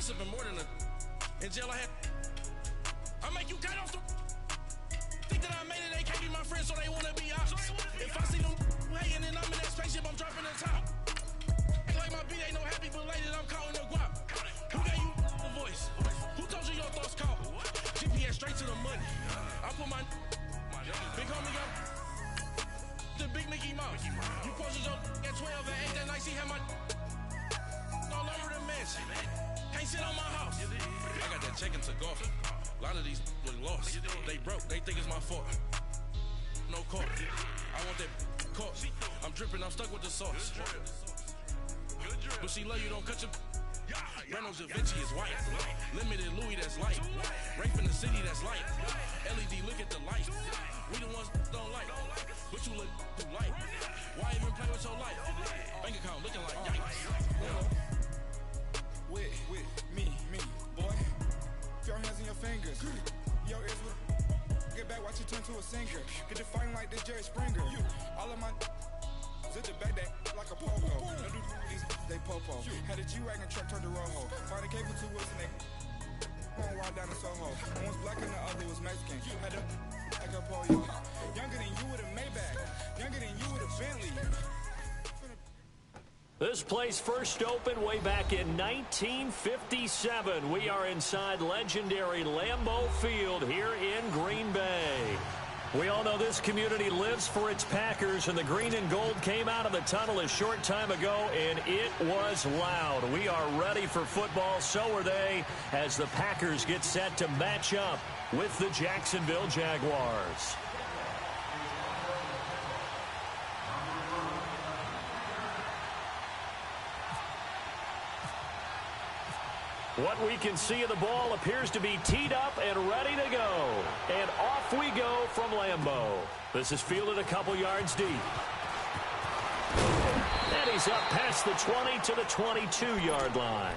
gossiping more than a. In jail, I make you cut off the. Think that I made it, they can't be my friends, so they wanna be ops. If I see them hating and I'm in that spaceship, I'm dropping the top. Act like my beat ain't no happy, but later I'm calling the guap. Who gave you the voice? Who told you your thoughts count? GPS straight to the money. I put my big homie got the big Mickey Mouse. You posted your at 12 and 8 that night, she had my all over the mansion. Can't sit on my house. I got that check and took off. A lot of these look lost. They broke, they think it's my fault. No court. I want that caught. I'm dripping, I'm stuck with the sauce. But she love you, don't cut your. Breno Javinci is white. Limited Louis, that's light. Rape in the city, that's light. LED, look at the light. We the ones don't like. But you look too light. Why even play with your life? Bank account looking like yikes. With me, boy. Your hands in your fingers. Your ears with get back, watch you turn to a singer. Get you fighting like this Jerry Springer. All of my zip the back that like a popo. No do these they popo. Had a G-Wagon truck turned to Rojo. Find a cable 2 wheels and they won't ride down in Soho. One was black and the other was Mexican. Had a like a polio. Younger than you with a Maybach. Younger than you with a Bentley. This place first opened way back in 1957. We are inside legendary Lambeau Field here in Green Bay. We all know this community lives for its Packers, and the green and gold came out of the tunnel a short time ago, and it was loud. We are ready for football, so are they, as the Packers get set to match up with the Jacksonville Jaguars. What we can see of the ball appears to be teed up and ready to go. And off we go from Lambeau. This is fielded a couple yards deep. And he's up past the 20 to the 22-yard line.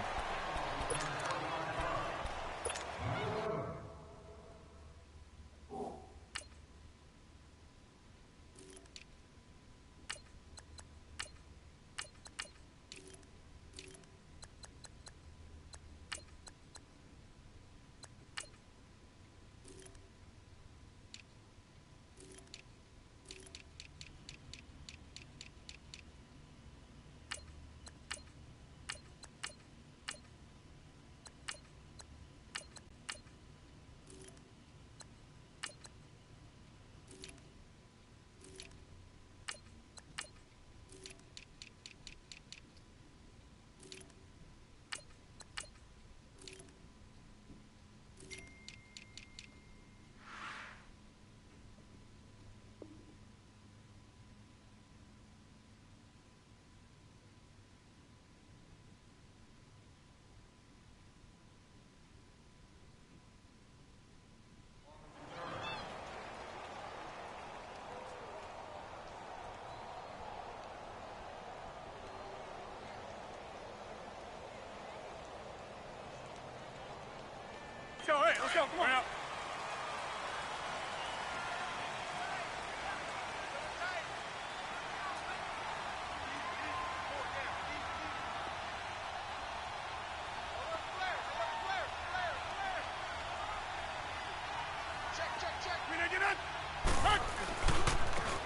Let's go, come on. Out.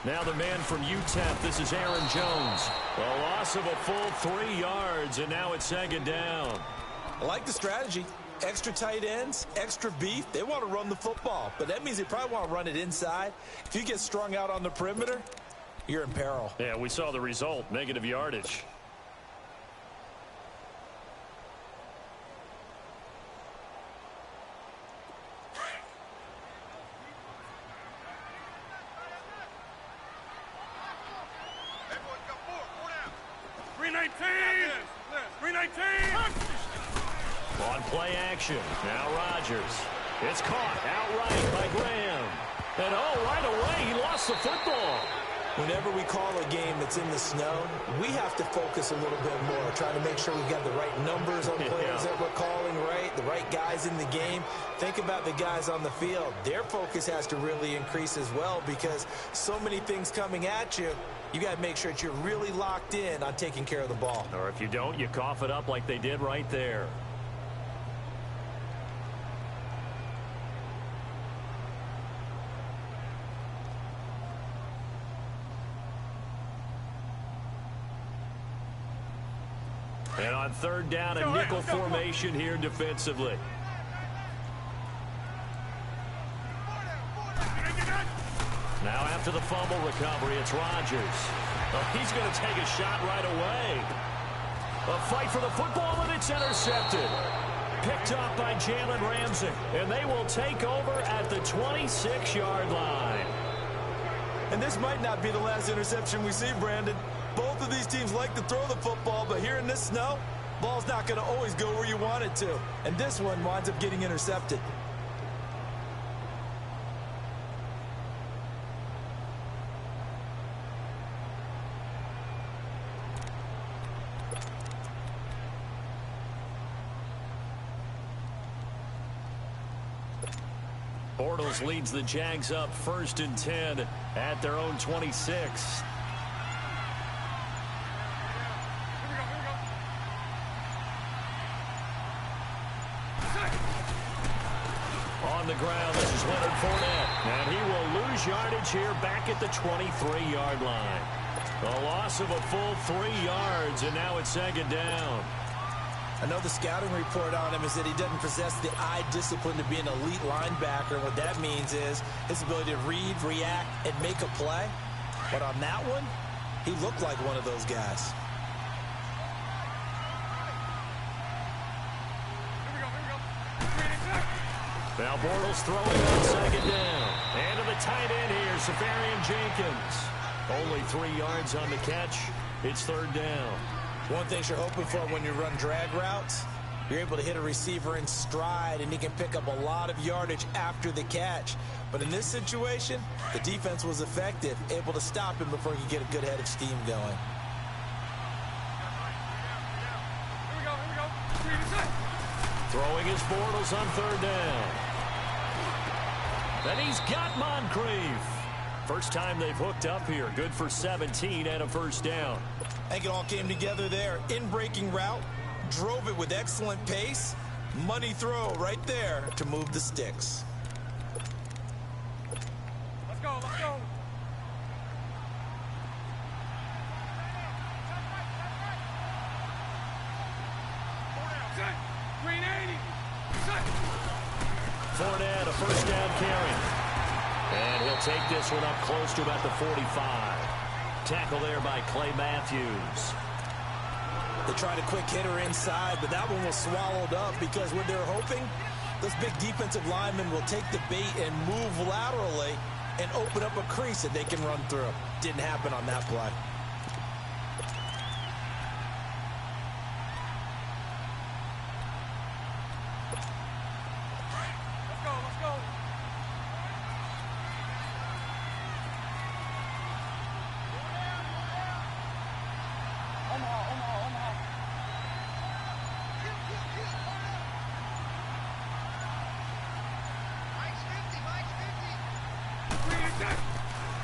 Now the man from UTEP, this is Aaron Jones. A loss of a full 3 yards, and now it's second down. I like the strategy. Extra tight ends, extra beef. They want to run the football, but that means they probably want to run it inside. If you get strung out on the perimeter, you're in peril. Yeah, we saw the result, negative yardage. On play action. Now Rodgers. It's caught outright by Graham. And right away he lost the football. Whenever we call a game that's in the snow, we have to focus a little bit more, trying to make sure we've got the right numbers on players that we're calling right, the right guys in the game. Think about the guys on the field. Their focus has to really increase as well, because so many things coming at you. You got to make sure that you're really locked in on taking care of the ball. Or if you don't, you cough it up like they did right there. on third down, a nickel formation here defensively. Now after the fumble recovery, it's Rodgers. Oh, he's going to take a shot right away. A fight for the football, and it's intercepted. Picked up by Jalen Ramsey, and they will take over at the 26-yard line. And this might not be the last interception we see, Brandon. Both of these teams like to throw the football, but here in this snow, ball's not going to always go where you want it to. And this one winds up getting intercepted. Bortles leads the Jags up 1st and 10 at their own 26. On the ground, this is Leonard Fournette, and he will lose yardage here back at the 23-yard line. A loss of a full 3 yards, and now it's 2nd down. I know the scouting report on him is that he doesn't possess the eye discipline to be an elite linebacker. What that means is his ability to read, react, and make a play. But on that one, he looked like one of those guys. Now Bortles throwing on 2nd down. And to the tight end here, Safarian Jenkins. Only 3 yards on the catch. It's 3rd down. One thing you're hoping for when you run drag routes, you're able to hit a receiver in stride, and he can pick up a lot of yardage after the catch. But in this situation, the defense was effective, able to stop him before he could get a good head of steam going. Throwing his Bortles on 3rd down. And he's got Moncrief. First time they've hooked up here. Good for 17 and a 1st down. I think it all came together there. In-breaking route, drove it with excellent pace. Money throw right there to move the sticks. Let's go, let's go. Green 80. Fournette, a 1st down carry. And he'll take this one up close to about the 45. Tackle there by Clay Matthews. They tried a quick hitter inside, but that one was swallowed up because what they're hoping, those big defensive linemen will take the bait and move laterally and open up a crease that they can run through. Didn't happen on that play.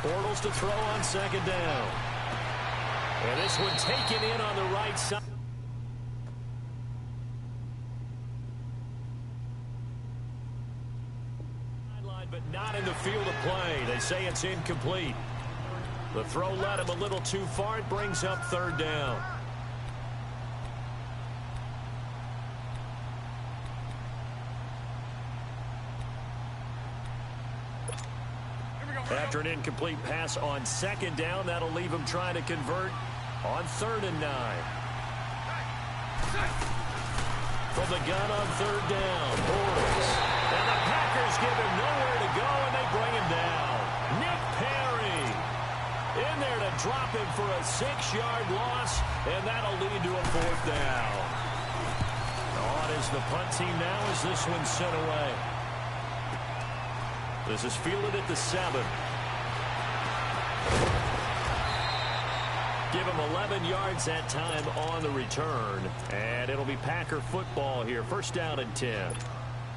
Bortles to throw on 2nd down. And this one taken in on the right side. But not in the field of play. They say it's incomplete. The throw led him a little too far. It brings up 3rd down. After an incomplete pass on 2nd down, that'll leave him trying to convert on 3rd and 9. From the gun on 3rd down, Bortles. And the Packers give him nowhere to go, and they bring him down. Nick Perry in there to drop him for a 6-yard loss, and that'll lead to a 4th down. On is the punt team now as this one's sent away. This is fielded at the 7. Give him 11 yards that time on the return. And it'll be Packer football here. 1st down and 10.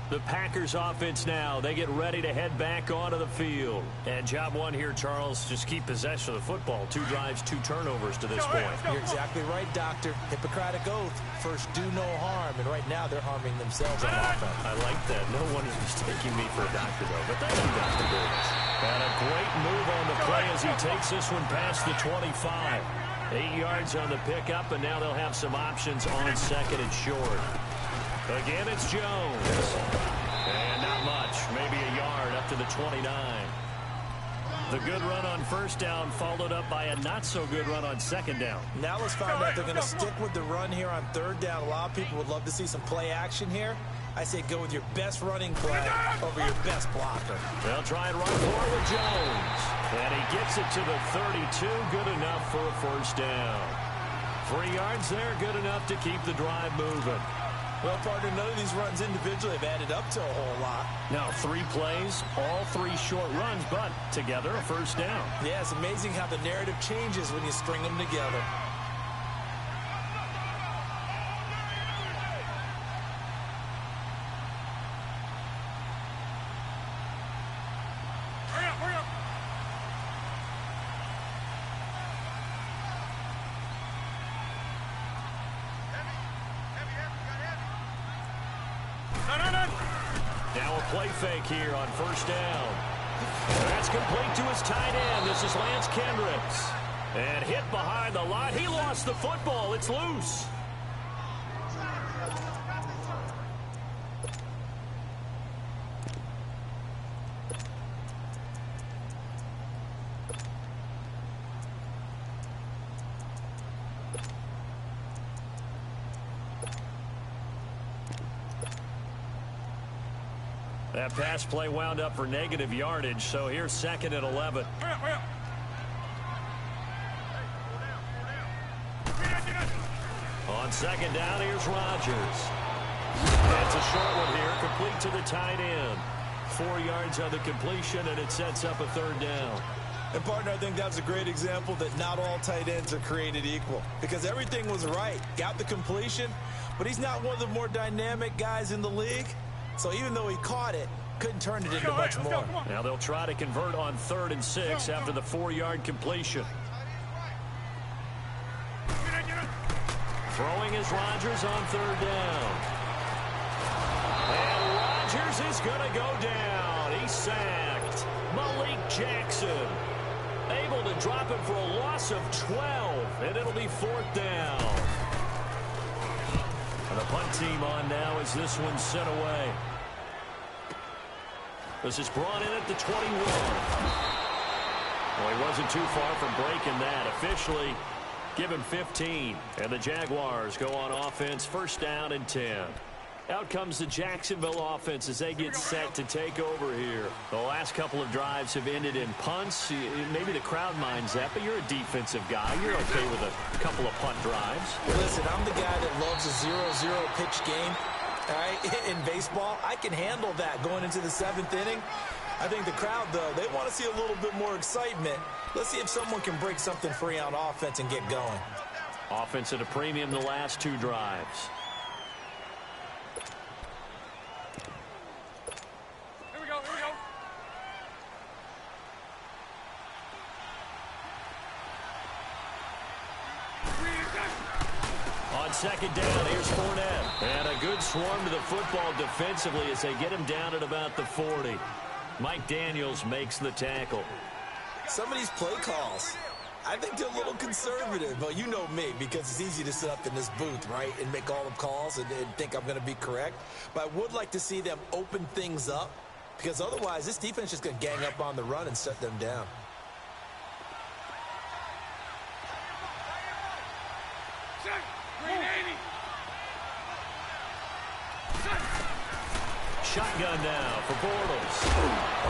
The Packers offense now. They get ready to head back onto the field. And job one here, Charles, just keep possession of the football. 2 drives, 2 turnovers to this point. You're exactly right, Doctor. Hippocratic oath. First, do no harm. And right now, they're harming themselves on offense. I like that. No one is mistaking me for a doctor, though. But thank you, Dr. Burns. And a great move on the play as he takes this one past the 25. 8 yards on the pickup, and now they'll have some options on second and short. Again, it's Jones. And not much, maybe a yard up to the 29. The good run on first down followed up by a not-so-good run on second down. Now let's find out if they're going to stick with the run here on third down. A lot of people would love to see some play action here. I say go with your best running play over your best blocker. They'll try and run forward Jones. And he gets it to the 32. Good enough for a first down. 3 yards there, good enough to keep the drive moving. Well, partner, none of these runs individually have added up to a whole lot. Now, 3 plays, all 3 short runs, but together a first down. Yeah, it's amazing how the narrative changes when you string them together. Now a play fake here on first down. That's complete to his tight end. This is Lance Kendricks. And hit behind the line. He lost the football. It's loose. That pass play wound up for negative yardage, so here's second and 11. On second down, here's Rodgers. That's a short one here, complete to the tight end. 4 yards on the completion, and it sets up a third down. And, partner, I think that's a great example that not all tight ends are created equal. Because everything was right. Got the completion, but he's not one of the more dynamic guys in the league. So even though he caught it, couldn't turn it into much more. Now they'll try to convert on 3rd and 6 after the 4-yard completion. Throwing is Rodgers on 3rd down. And Rodgers is going to go down. He's sacked. Malik Jackson able to drop him for a loss of 12, and it'll be 4th down. And the punt team on now as this one's sent away. This is brought in at the 21. Well, he wasn't too far from breaking that. Officially, give him 15. And the Jaguars go on offense, first down and 10. Out comes the Jacksonville offense as they get set to take over here. The last couple of drives have ended in punts. Maybe the crowd minds that, but you're a defensive guy. You're okay with a couple of punt drives. Listen, I'm the guy that loves a 0-0 pitch game. All right, in baseball, I can handle that going into the 7th inning. I think the crowd, though, they want to see a little bit more excitement. Let's see if someone can break something free on offense and get going. Offense at a premium the last 2 drives. Here we go. On second down, here's Fournette. And a good swarm to the football defensively as they get him down at about the 40. Mike Daniels makes the tackle. Some of these play calls, I think they're a little conservative. But you know me, because it's easy to sit up in this booth, right, and make all the calls and think I'm going to be correct. But I would like to see them open things up, because otherwise this defense is just going to gang up on the run and shut them down. Shotgun now for Bortles.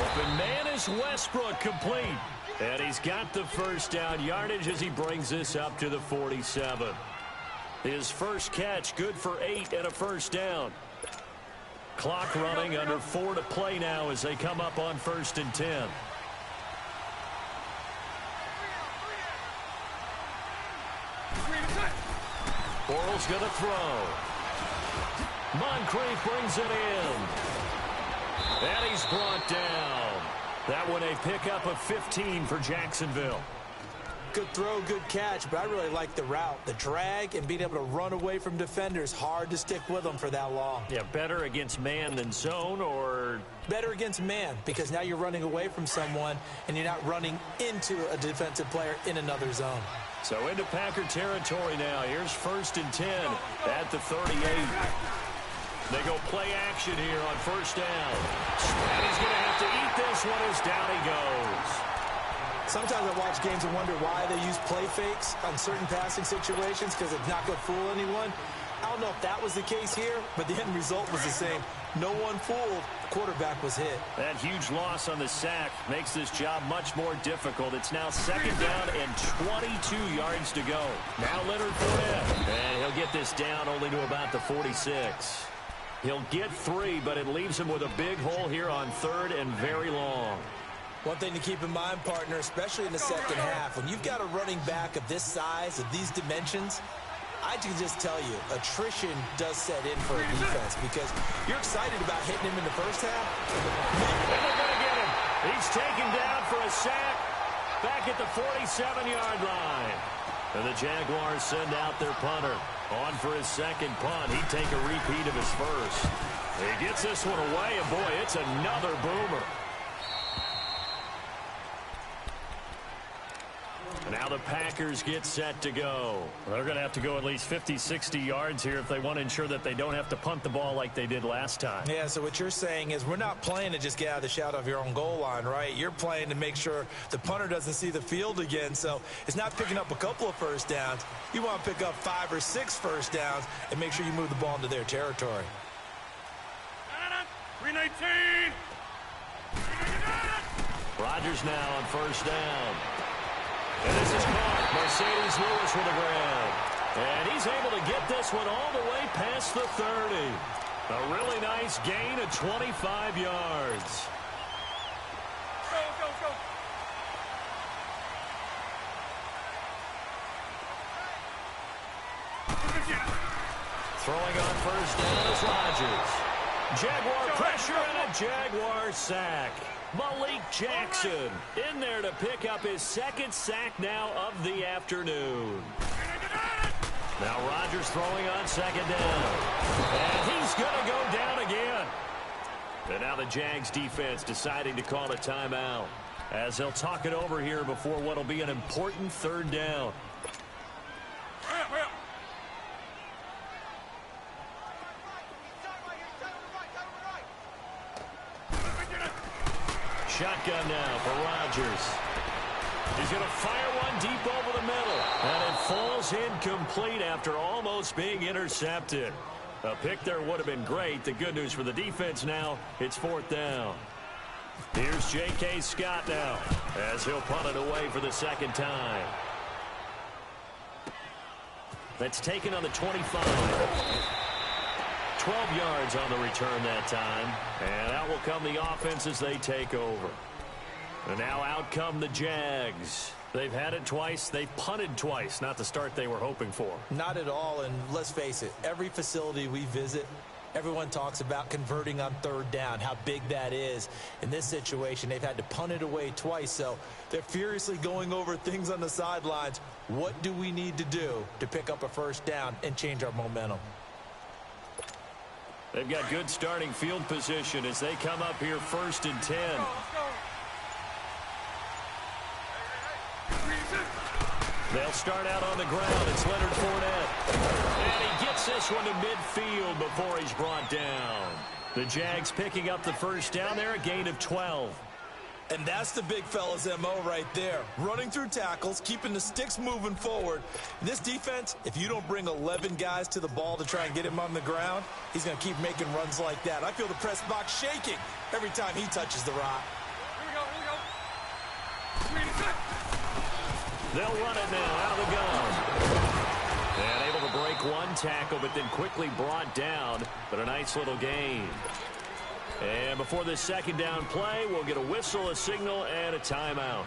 Open man is Westbrook, complete. And he's got the first down yardage as he brings this up to the 47. His first catch, good for 8 and a first down. Clock running, under 4 to play now as they come up on 1st and 10. Bortles going to throw. Moncrief brings it in. And he's brought down. That one a pickup of 15 for Jacksonville. Good throw, good catch, but I really like the route. The drag and being able to run away from defenders, hard to stick with them for that long. Yeah, better against man than zone, or? Better against man, because now you're running away from someone and you're not running into a defensive player in another zone. So into Packer territory now. Here's 1st and 10 at the 38. They go play action here on 1st down. And he's going to have to eat this one as down he goes. Sometimes I watch games and wonder why they use play fakes on certain passing situations because it's not going to fool anyone. I don't know if that was the case here, but the end result was the same. No one fooled. Quarterback was hit. That huge loss on the sack makes this job much more difficult. It's now 2nd down and 22 yards to go. Now Leonard Fournette. And he'll get this down only to about the 46. He'll get 3, but it leaves him with a big hole here on 3rd and very long. One thing to keep in mind, partner, especially in the second half, when you've got a running back of this size, of these dimensions, I can just tell you, attrition does set in for a defense because you're excited about hitting him in the first half. And they're going to get him. He's taken down for a sack back at the 47-yard line. And the Jaguars send out their punter on for his second punt. He'd take a repeat of his first. He gets this one away, and boy, it's another boomer. Now the Packers get set to go. They're going to have to go at least 50, 60 yards here if they want to ensure that they don't have to punt the ball like they did last time. Yeah, so what you're saying is we're not playing to just get out of the shadow of your own goal line, right? You're playing to make sure the punter doesn't see the field again. So it's not picking up a couple of first downs. You want to pick up 5 or 6 first downs and make sure you move the ball into their territory. 319. Rodgers now on 1st down. And this is caught. Mercedes Lewis with the grab. And he's able to get this one all the way past the 30. A really nice gain of 25 yards. Go. Throwing on 1st down is Rodgers. Jaguar pressure and a Jaguar sack. Malik Jackson in there to pick up his 2nd sack now of the afternoon. Now Rodgers throwing on 2nd down. And he's going to go down again. And now the Jags defense deciding to call a timeout as they'll talk it over here before what will be an important 3rd down. Shotgun now for Rodgers. He's going to fire one deep over the middle. And it falls incomplete after almost being intercepted. A pick there would have been great. The good news for the defense now, it's 4th down. Here's J.K. Scott now as he'll punt it away for the 2nd time. That's taken on the 25. 12 yards on the return that time. And out will come the offense as they take over. And now out come the Jags. They've had it twice. They've punted twice. Not the start they were hoping for. Not at all. And let's face it, every facility we visit, everyone talks about converting on 3rd down, how big that is. In this situation, they've had to punt it away twice. So they're furiously going over things on the sidelines. What do we need to do to pick up a 1st down and change our momentum? They've got good starting field position as they come up here 1st and 10. They'll start out on the ground. It's Leonard Fournette. And he gets this one to midfield before he's brought down. The Jags picking up the 1st down there, a gain of 12. And that's the big fella's MO right there. Running through tackles, keeping the sticks moving forward. This defense, if you don't bring 11 guys to the ball to try and get him on the ground, he's going to keep making runs like that. I feel the press box shaking every time he touches the rock. They'll run it now out of the gun. And able to break one tackle, but then quickly brought down. But a nice little gain. And before this 2nd down play, we'll get a whistle, a signal, and a timeout.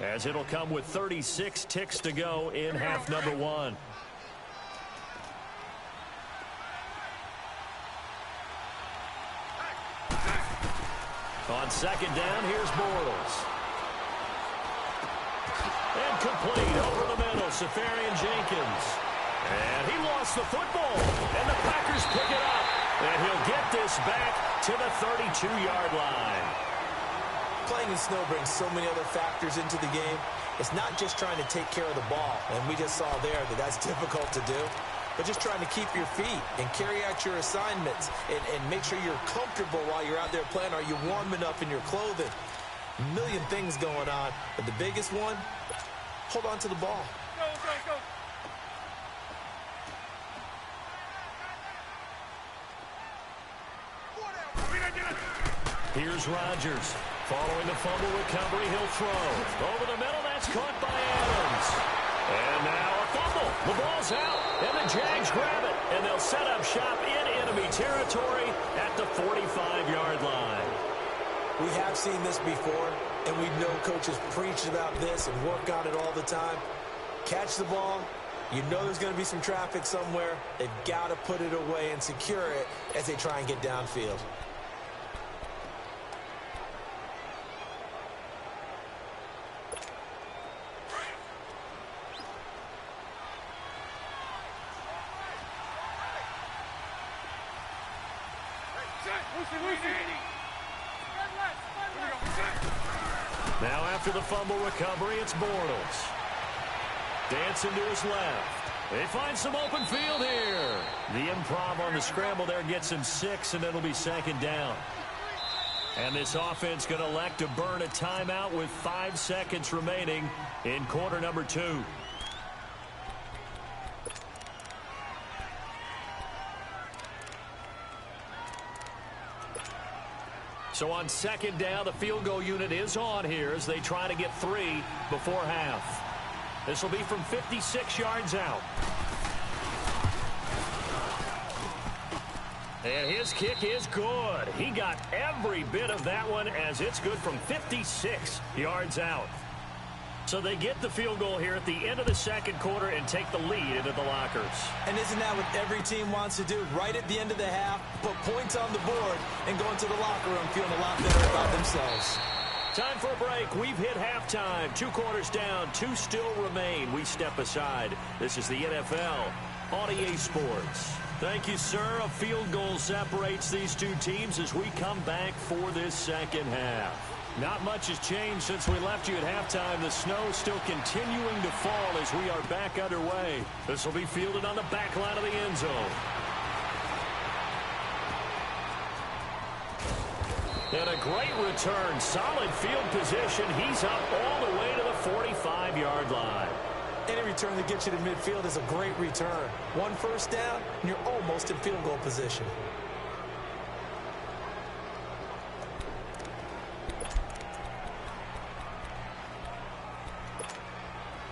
As it'll come with 36 ticks to go in half number 1. On 2nd down, here's Bortles. And complete over the middle, Safarian Jenkins. And he lost the football. And the Packers pick it up. And he'll get this back to the 32-yard line. Playing in snow brings so many other factors into the game. It's not just trying to take care of the ball, and we just saw there that that's difficult to do, but just trying to keep your feet and carry out your assignments and make sure you're comfortable while you're out there playing. Are you warm enough in your clothing? A million things going on, but the biggest one, hold on to the ball. Go, go, go. Here's Rodgers. Following the fumble recovery, he'll throw. Over the middle, that's caught by Adams. And now a fumble. The ball's out, and the Jags grab it. And they'll set up shop in enemy territory at the 45-yard line. We have seen this before, and we know coaches preach about this and work on it all the time. Catch the ball. You know there's going to be some traffic somewhere. They've got to put it away and secure it as they try and get downfield. Now after the fumble recovery, it's Bortles. Dancing to his left. They find some open field here. The improv on the scramble there gets him 6, and it'll be second down. And this offense going to elect to burn a timeout with 5 seconds remaining in quarter number 2. So on second down, the field goal unit is on here as they try to get 3 before half. This will be from 56 yards out. And his kick is good. He got every bit of that one as it's good from 56 yards out. So they get the field goal here at the end of the second quarter and take the lead into the lockers. And isn't that what every team wants to do? Right at the end of the half, put points on the board and go into the locker room feeling a lot better about themselves. Time for a break. We've hit halftime. 2 quarters down. 2 still remain. We step aside. This is the NFL on EA Sports. Thank you, sir. A field goal separates these two teams as we come back for this second half. Not much has changed since we left you at halftime. The snow still continuing to fall as we are back underway. This will be fielded on the back line of the end zone. And a great return. Solid field position. He's up all the way to the 45-yard line. Any return that gets you to midfield is a great return. 1 first down, and you're almost in field goal position.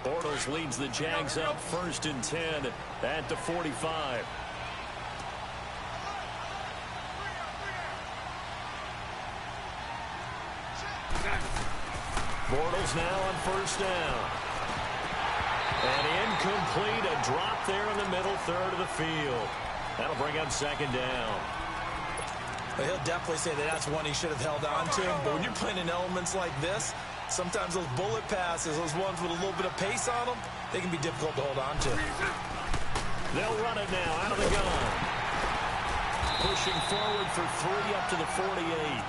Bortles leads the Jags up 1st and 10 at the 45. Bortles now on 1st down. And incomplete, a drop there in the middle third of the field. That'll bring up 2nd down. Well, he'll definitely say that that's one he should have held on to. But when you're playing in elements like this, sometimes those bullet passes, those ones with a little bit of pace on them, they can be difficult to hold on to. They'll run it now out of the gun. Pushing forward for 3 up to the 48.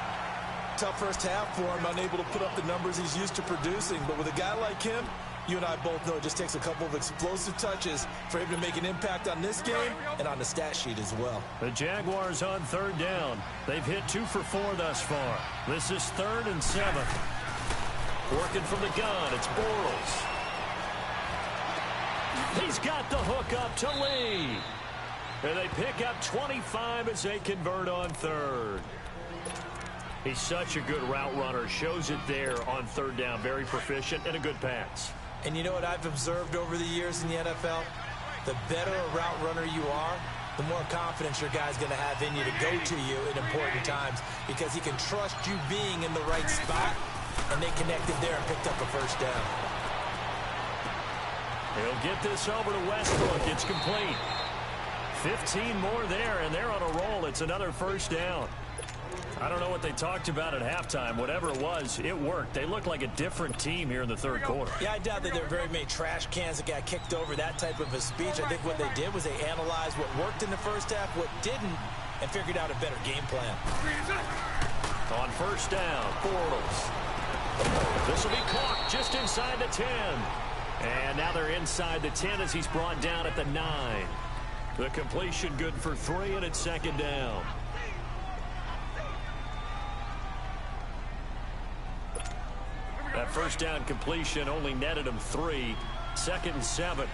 Tough first half for him, unable to put up the numbers he's used to producing. But with a guy like him, you and I both know it just takes a couple of explosive touches for him to make an impact on this game and on the stat sheet as well. The Jaguars on 3rd down. They've hit 2 for 4 thus far. This is 3rd and 7. Working from the gun, it's Bortles. He's got the hook up to Lee. And they pick up 25 as they convert on 3rd. He's such a good route runner. Shows it there on 3rd down. Very proficient and a good pass. And you know what I've observed over the years in the NFL? The better a route runner you are, the more confidence your guy's going to have in you to go to you in important times because he can trust you being in the right spot, and they connected there and picked up a 1st down. He'll get this over to Westbrook. It's complete. 15 more there, and they're on a roll. It's another 1st down. I don't know what they talked about at halftime. Whatever it was, it worked. They look like a different team here in the 3rd quarter. Yeah, I doubt that there were very many trash cans that got kicked over, that type of a speech. I think what they did was they analyzed what worked in the first half, what didn't, and figured out a better game plan. On 1st down, Bortles. This will be caught just inside the 10. And now they're inside the 10 as he's brought down at the 9. The completion good for 3, and it's second down. That first down completion only netted him 3. 2nd and 7.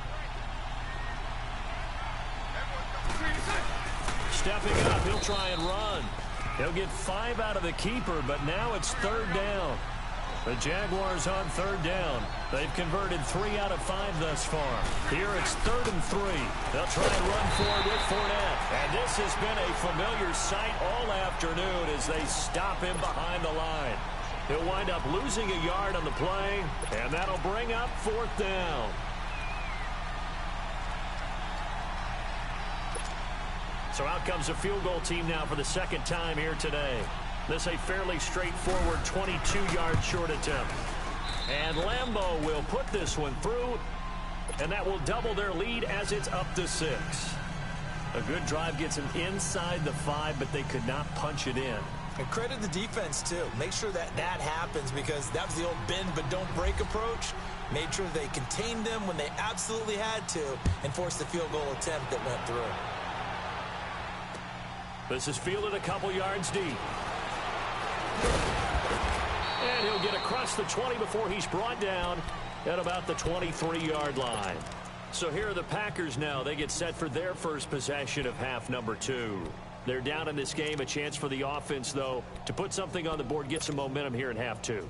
Stepping up, he'll try and run. He'll get 5 out of the keeper, but now it's 3rd down. The Jaguars on 3rd down. They've converted 3 out of 5 thus far. Here it's 3rd and 3. They'll try and run forward with Fournette. And this has been a familiar sight all afternoon as they stop him behind the line. He'll wind up losing a yard on the play, and that'll bring up 4th down. So out comes a field goal team now for the 2nd time here today. This a fairly straightforward 22-yard short attempt. And Lambeau will put this one through, and that will double their lead as it's up to 6. A good drive gets them inside the 5, but they could not punch it in. And credit the defense, too. Make sure that happens because that was the old bend but don't break approach. Made sure they contained them when they absolutely had to and forced the field goal attempt that went through. This is fielded a couple yards deep. And he'll get across the 20 before he's brought down at about the 23-yard line. So here are the Packers now. They get set for their first possession of half number 2. They're down in this game. A chance for the offense, though, to put something on the board, get some momentum here in half 2.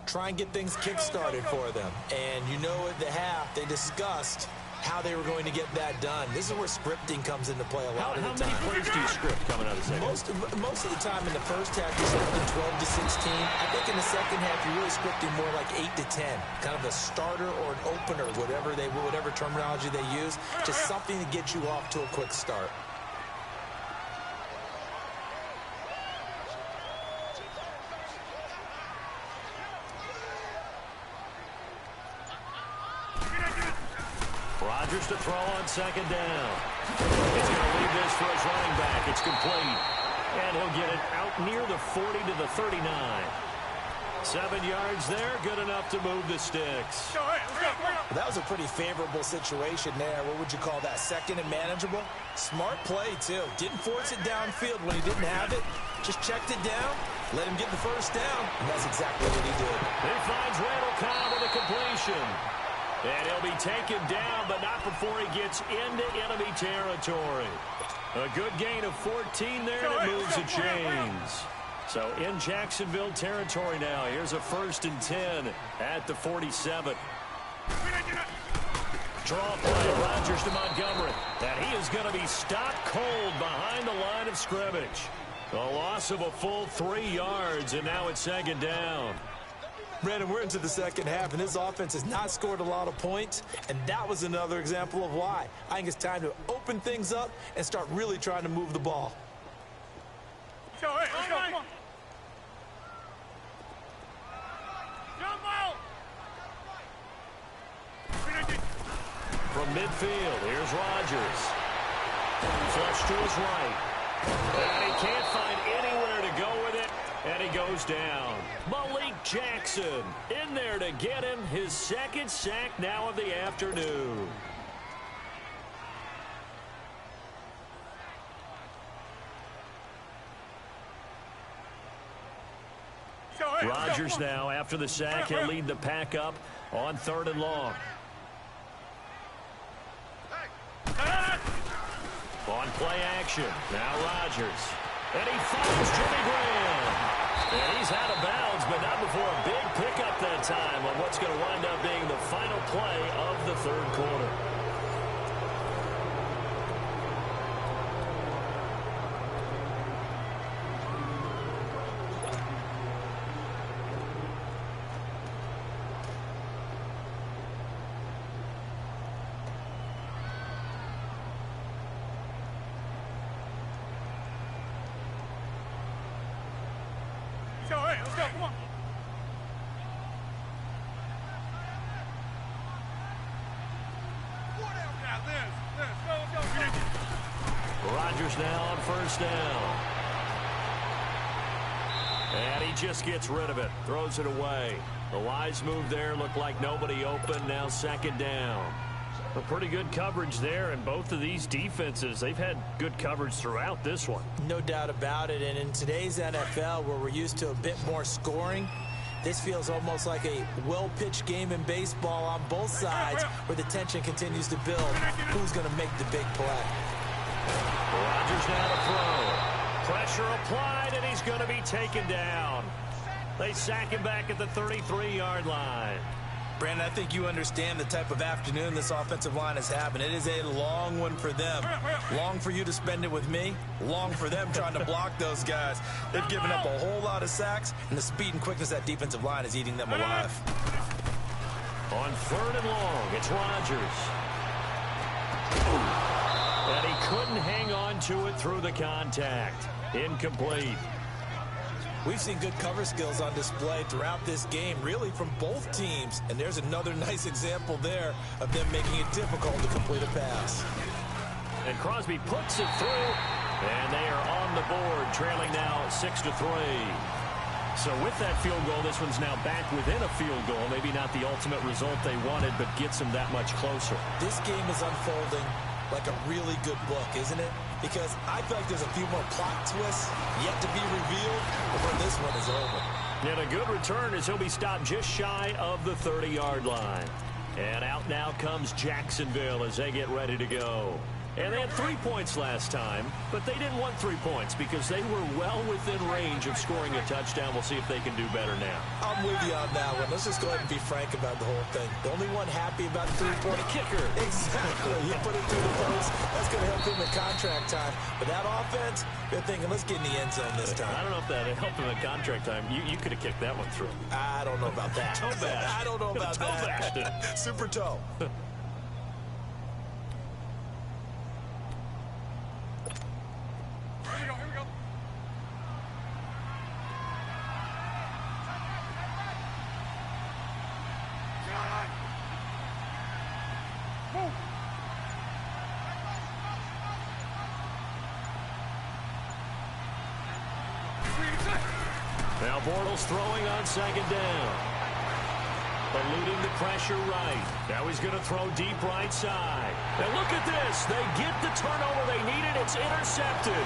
Try and get things kick-started for them. And you know at the half, they discussed how they were going to get that done. This is where scripting comes into play a lot of the time. How many plays do you script coming out of the second? Most of the time in the first half, you're scripting 12 to 16. I think in the second half, you're really scripting more like 8 to 10. Kind of a starter or an opener, whatever terminology they use. Just something to get you off to a quick start. Rodgers to throw on 2nd down. He's going to leave this for his running back. It's complete. And he'll get it out near the 40 to the 39. 7 yards there, good enough to move the sticks. That was a pretty favorable situation there. What would you call that? 2nd and manageable? Smart play, too. Didn't force it downfield when he didn't have it. Just checked it down, let him get the first down, and that's exactly what he did. He finds Randall Cobb with a completion. And he'll be taken down, but not before he gets into enemy territory. A good gain of 14 there, and it moves the chains. So in Jacksonville territory now. Here's a 1st and 10 at the 47. Draw play, Rodgers to Montgomery. And he is going to be stopped cold behind the line of scrimmage. A loss of a full 3 yards, and now it's 2nd down. Brandon, we're into the second half, and this offense has not scored a lot of points, and that was another example of why. I think it's time to open things up and start really trying to move the ball. Come on. From midfield, here's Rodgers. Flush to his right. And he can't find anywhere to go with it, and he goes down. Malik Jackson in there to get him his 2nd sack now of the afternoon. Rodgers now, after the sack, he'll lead the pack up on 3rd and long. On play action, now Rodgers. And he finds Jimmy Graham. And he's out of bounds, but not before a big pickup that time on what's going to wind up being the final play of the 3rd quarter. Let's go, come on. Rodgers now on 1st down. And he just gets rid of it. Throws it away. The wise move there. Looked like nobody open. Now second down. A pretty good coverage there, and both of these defenses, they've had good coverage throughout this one. No doubt about it, and in today's NFL, where we're used to a bit more scoring, this feels almost like a well-pitched game in baseball on both sides, where the tension continues to build. Who's going to make the big play? Rodgers now to throw. Pressure applied, and he's going to be taken down. They sack him back at the 33-yard line. Brandon, I think you understand the type of afternoon this offensive line is having. It is a long one for them. Long for you to spend it with me. Long for them trying to block those guys. They've given up a whole lot of sacks, and the speed and quickness of that defensive line is eating them alive. On third and long, it's Rodgers. And he couldn't hang on to it through the contact. Incomplete. We've seen good cover skills on display throughout this game, really from both teams. And there's another nice example there of them making it difficult to complete a pass. And Crosby puts it through, and they are on the board, trailing now 6-3. So with that field goal, this one's now back within a field goal. Maybe not the ultimate result they wanted, but gets them that much closer. This game is unfolding like a really good book, isn't it? Because I feel like there's a few more plot twists yet to be revealed before this one is over. And a good return as he'll be stopped just shy of the 30-yard line. And out now comes Jacksonville as they get ready to go. And they had 3 points last time, but they didn't want 3 points because they were well within range of scoring a touchdown. We'll see if they can do better now. I'm with you on that one. Let's just go ahead and be frank about the whole thing. The only one happy about the three-point kicker. Exactly. You put it through the post. That's going to help him in contract time. But that offense, they're thinking, let's get in the end zone this time. I don't know if that helped him in contract time. You could have kicked that one through. I don't know about that. Toe bash. I don't know about that. Super toe. Now Bortles throwing on second down. Eluding the pressure right. Now he's going to throw deep right side. Now look at this. They get the turnover they needed. It's intercepted.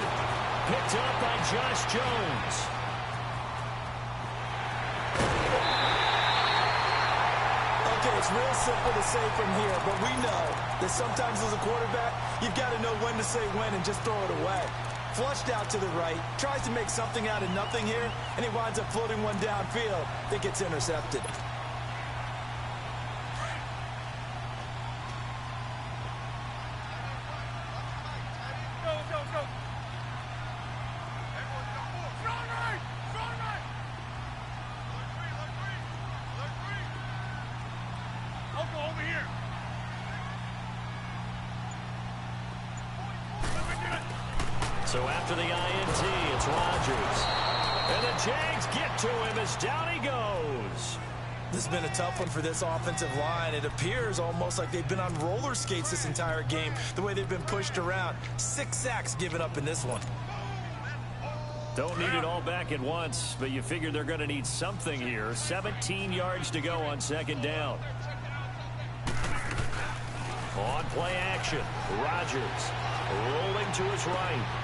Picked up by Josh Jones. Okay, it's real simple to say from here, but we know that sometimes as a quarterback, you've got to know when to say when and just throw it away. Flushed out to the right, tries to make something out of nothing here, and he winds up floating one downfield that gets intercepted. So after the INT, it's Rodgers. And the Jags get to him as down he goes. This has been a tough one for this offensive line. It appears almost like they've been on roller skates this entire game, the way they've been pushed around. 6 sacks given up in this one. Don't need it all back at once, but you figure they're going to need something here. 17 yards to go on second down. On play action, Rodgers rolling to his right.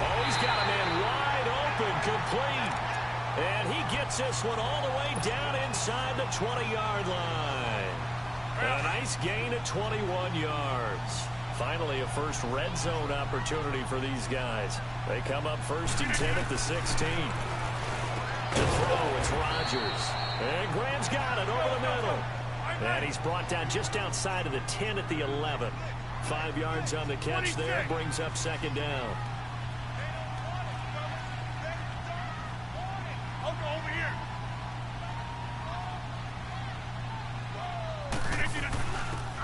Oh, he's got a man wide open, complete. And he gets this one all the way down inside the 20-yard line. A nice gain of 21 yards. Finally, a first red zone opportunity for these guys. They come up 1st and 10 at the 16. The throw, it's Rodgers. And Graham's got it over the middle. And he's brought down just outside of the 10 at the 11. 5 yards on the catch there, brings up second down.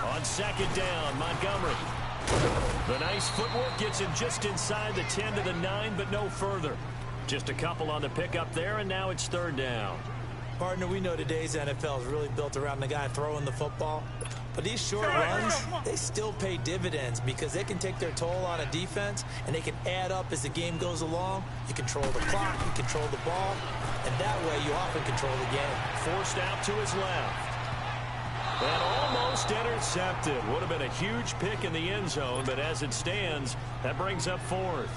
On second down, Montgomery. The nice footwork gets him just inside the 10 to the 9, but no further. Just a couple on the pickup there, and now it's 3rd down. Partner, we know today's NFL is really built around the guy throwing the football. But these short runs, they still pay dividends because they can take their toll on a defense, and they can add up as the game goes along. You control the clock, you control the ball, and that way you often control the game. Forced out to his left. And almost intercepted. Would have been a huge pick in the end zone, but as it stands, that brings up fourth.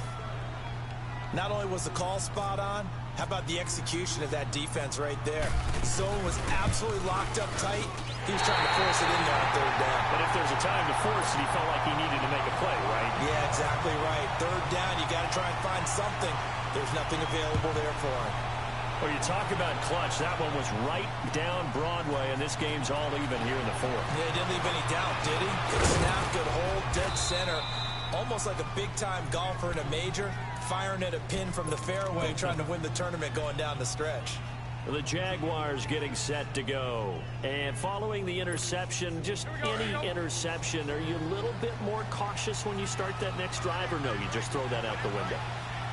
Not only was the call spot on, how about the execution of that defense right there? Zone was absolutely locked up tight. He was trying to force it in there on third down. But if there's a time to force it, he felt like he needed to make a play, right? Yeah, exactly right. Third down, you got to try and find something. There's nothing available there for him. Well, you talk about clutch. That one was right down Broadway, and this game's all even here in the fourth. Yeah, he didn't leave any doubt, did he? Good snap, good hold, dead center. Almost like a big-time golfer in a major, firing at a pin from the fairway, trying to win the tournament going down the stretch. The Jaguars getting set to go. And following the interception, just any interception, are you a little bit more cautious when you start that next drive, or no, you just throw that out the window?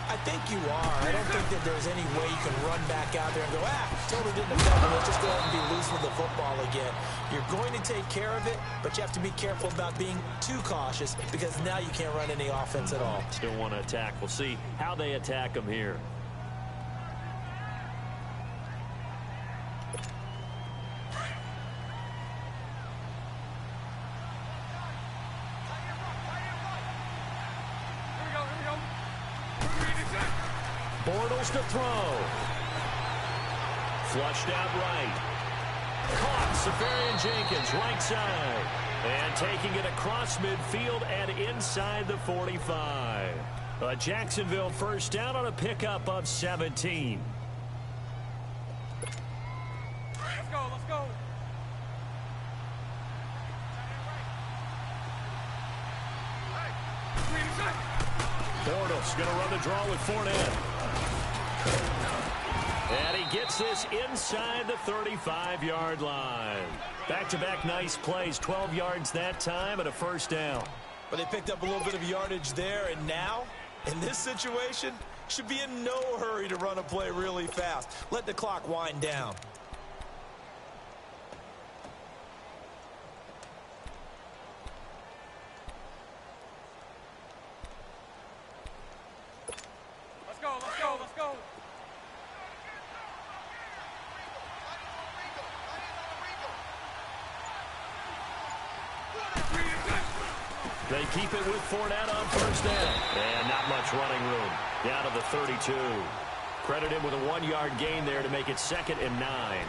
I think you are. I don't think that there's any way you can run back out there and go, totally didn't affect it. Let's just go ahead and be loose with the football again. You're going to take care of it, but you have to be careful about being too cautious because now you can't run any offense at all. Still want to attack. We'll see how they attack them here. Bortles to throw. Flushed out right. Caught. Safarian Jenkins, right side. And taking it across midfield and inside the 45. A Jacksonville first down on a pickup of 17. Let's go, let's go. Bortles going to run the draw with Fournette. And he gets this inside the 35-yard line. Back-to-back nice plays, 12 yards that time and a first down. But they picked up a little bit of yardage there, and now, in this situation, should be in no hurry to run a play really fast. Let the clock wind down. Let's go, let's go, let's go. They keep it with Fournette on first down. And not much running room. Down to the 32. Credit him with a 1-yard gain there to make it 2nd and 9.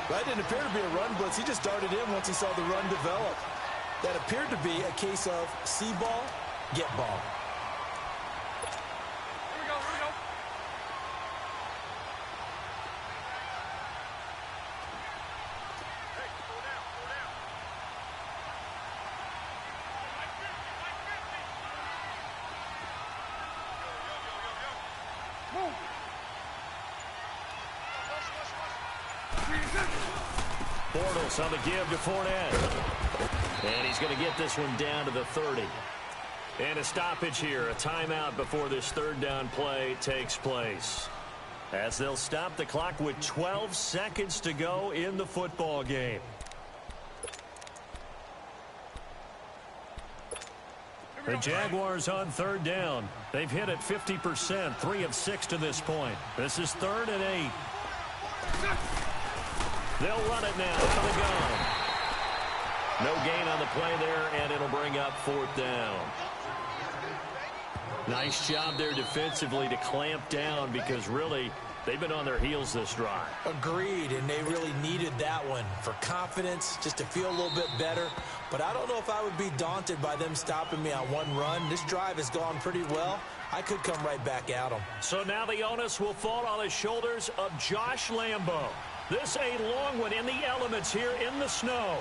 That didn't appear to be a run blitz. He just darted in once he saw the run develop. That appeared to be a case of see ball, get ball. Here we go, here we go. Bortles on the give to Fournette. And he's going to get this one down to the 30. And a stoppage here, a timeout before this third down play takes place. As they'll stop the clock with 12 seconds to go in the football game. The Jaguars on third down. They've hit it 50%, 3 of 6 to this point. This is 3rd and 8. They'll run it now for the gun. No gain on the play there, and it'll bring up 4th down. Nice job there defensively to clamp down because really they've been on their heels this drive. Agreed, and they really needed that one for confidence, just to feel a little bit better. But I don't know if I would be daunted by them stopping me on one run. This drive has gone pretty well. I could come right back at them. So now the onus will fall on the shoulders of Josh Lambo. This a long one in the elements here in the snow.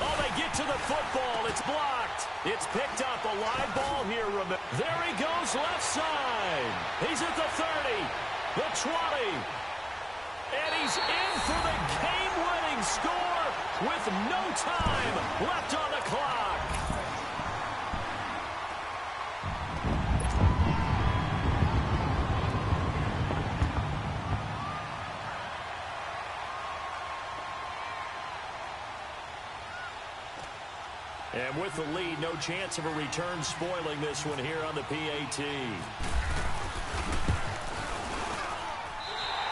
Oh, they get to the football. It's blocked. It's picked up. A live ball here. There he goes left side. He's at the 30, the 20. And he's in for the game-winning score with no time left on the clock. And with the lead, no chance of a return spoiling this one here on the PAT.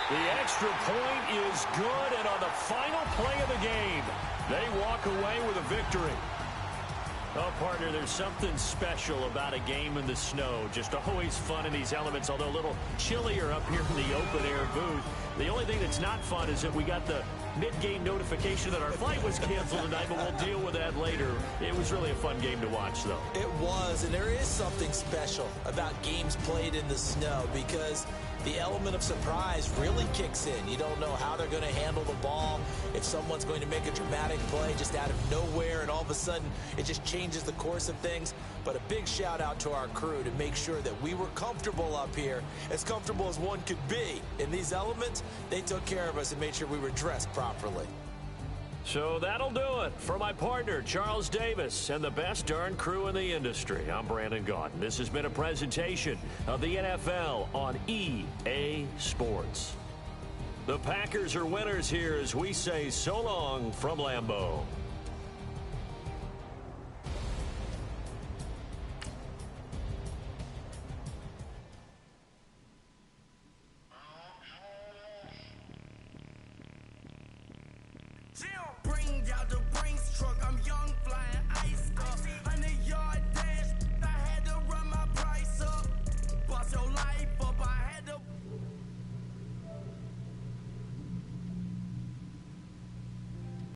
The extra point is good, and on the final play of the game, they walk away with a victory. Oh, partner, there's something special about a game in the snow. Just always fun in these elements, although a little chillier up here in the open-air booth. The only thing that's not fun is that we got the mid-game notification that our flight was canceled tonight, but we'll deal with that later. It was really a fun game to watch, though. It was, and there is something special about games played in the snow because the element of surprise really kicks in. You don't know how they're going to handle the ball, if someone's going to make a dramatic play just out of nowhere, and all of a sudden it just changes the course of things. But a big shout out to our crew to make sure that we were comfortable up here, as comfortable as one could be. In these elements, they took care of us and made sure we were dressed properly. So that'll do it for my partner, Charles Davis, and the best darn crew in the industry. I'm Brandon Gaudin. This has been a presentation of the NFL on EA Sports. The Packers are winners here as we say so long from Lambeau.